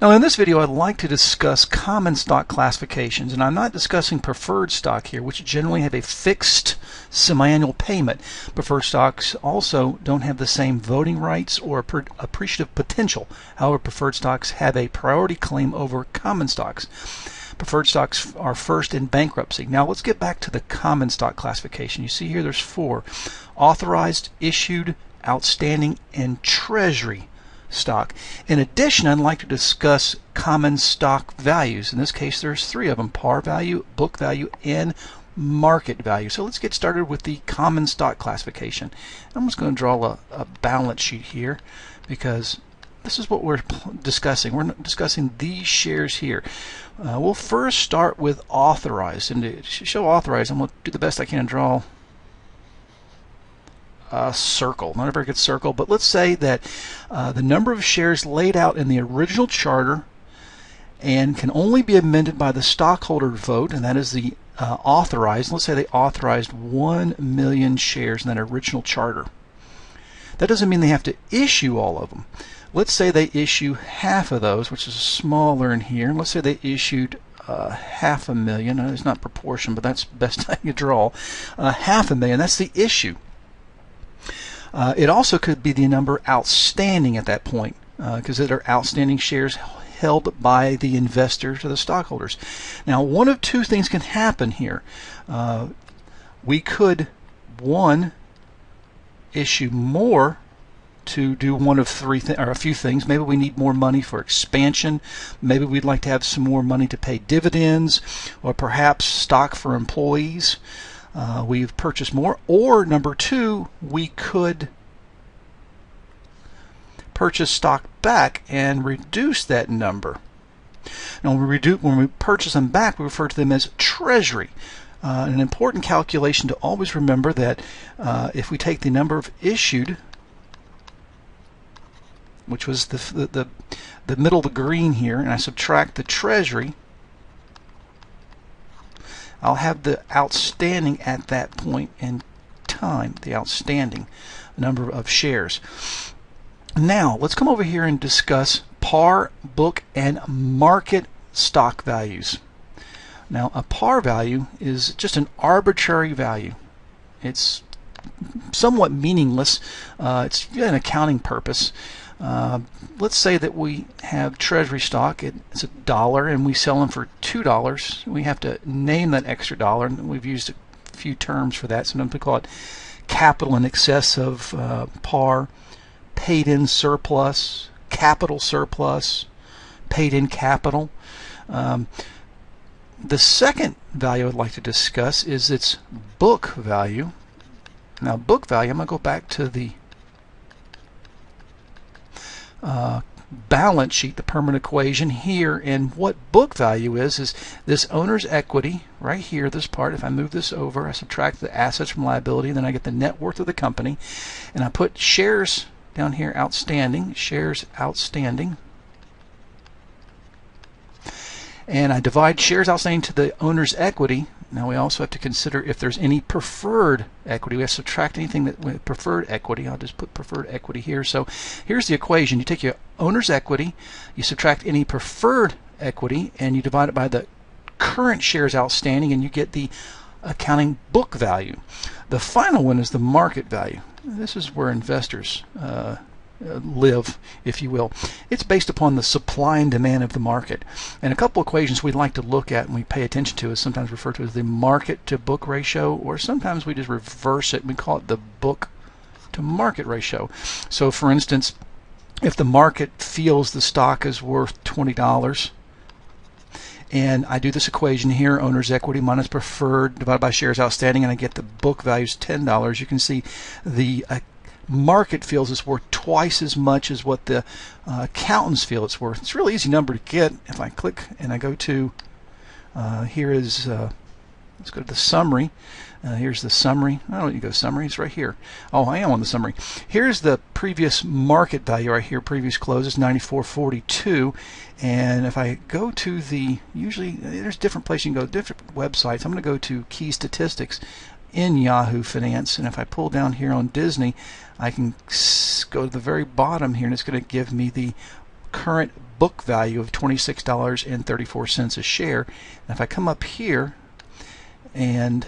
Now in this video I'd like to discuss common stock classifications, and I'm not discussing preferred stock here, which generally have a fixed semi-annual payment. Preferred stocks also don't have the same voting rights or appreciative potential. However, preferred stocks have a priority claim over common stocks. Preferred stocks are first in bankruptcy. Now let's get back to the common stock classification. You see here there's four: authorized, issued, outstanding, and treasury stock. In addition, I'd like to discuss common stock values. In this case there's three of them: par value, book value, and market value. So let's get started with the common stock classification. I'm just going to draw a balance sheet here because this is what we're discussing. We're discussing these shares here. We'll first start with authorized, and to show authorized I'm going to do the best I can and draw a circle. Not a very good circle, but let's say that the number of shares laid out in the original charter and can only be amended by the stockholder vote, and that is the authorized. Let's say they authorized 1 million shares in that original charter. That doesn't mean they have to issue all of them. Let's say they issue half of those, which is smaller in here. Let's say they issued 500,000. It's not proportion, but that's the best I can draw. 500,000, that's the issue. It also could be the number outstanding at that point, because there are outstanding shares held by the investors or the stockholders. Now, one of two things can happen here. We could, one, issue more to do one of three or a few things. Maybe we need more money for expansion. Maybe we'd like to have some more money to pay dividends, or perhaps stock for employees. We've purchased more. Or number two, we could purchase stock back and reduce that number. Now when we purchase them back, we refer to them as treasury. An important calculation to always remember that if we take the number of issued, which was the middle of the green here, and I subtract the treasury, I'll have the outstanding at that point in time, the outstanding number of shares. Now let's come over here and discuss par, book, and market stock values. Now a par value is just an arbitrary value. It's somewhat meaningless. It's an accounting purpose. Let's say that we have treasury stock. It's $1 and we sell them for $2. We have to name that extra dollar, and we've used a few terms for that. Sometimes we call it capital in excess of par, paid in surplus, capital surplus, paid in capital. The second value I'd like to discuss is its book value. Now book value, I'm going to go back to the balance sheet, the permanent equation here, and what book value is this owner's equity right here, this part. If I move this over, I subtract the assets from liability, then I get the net worth of the company, and I put shares down here, outstanding, shares outstanding, and I divide shares outstanding to the owner's equity. Now we also have to consider if there's any preferred equity. We have to subtract anything that with preferred equity. I'll just put preferred equity here. So here's the equation. You take your owner's equity, you subtract any preferred equity, and you divide it by the current shares outstanding, and you get the accounting book value. The final one is the market value. This is where investors live, if you will. It's based upon the supply and demand of the market. And a couple equations we'd like to look at and we pay attention to is sometimes referred to as the market to book ratio, or sometimes we just reverse it and we call it the book to market ratio. So for instance, if the market feels the stock is worth $20, and I do this equation here, owner's equity minus preferred divided by shares outstanding, and I get the book value is $10, you can see the market feels it's worth twice as much as what the accountants feel it's worth. It's a really easy number to get. If I click and I go to here is let's go to the summary. Here's the summary. I don't need to go summary. It's right here. Oh, I am on the summary. Here's the previous market value right here. Previous close is 94.42. And if I go to the, usually there's different places you can go, different websites. I'm going to go to Key Statistics in Yahoo Finance, and if I pull down here on Disney, I can go to the very bottom here, and it's going to give me the current book value of $26.34 a share. And if I come up here and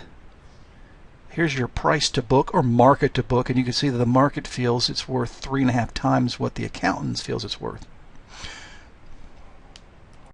here's your price to book or market to book, and you can see that the market feels it's worth 3.5 times what the accountants feels it's worth.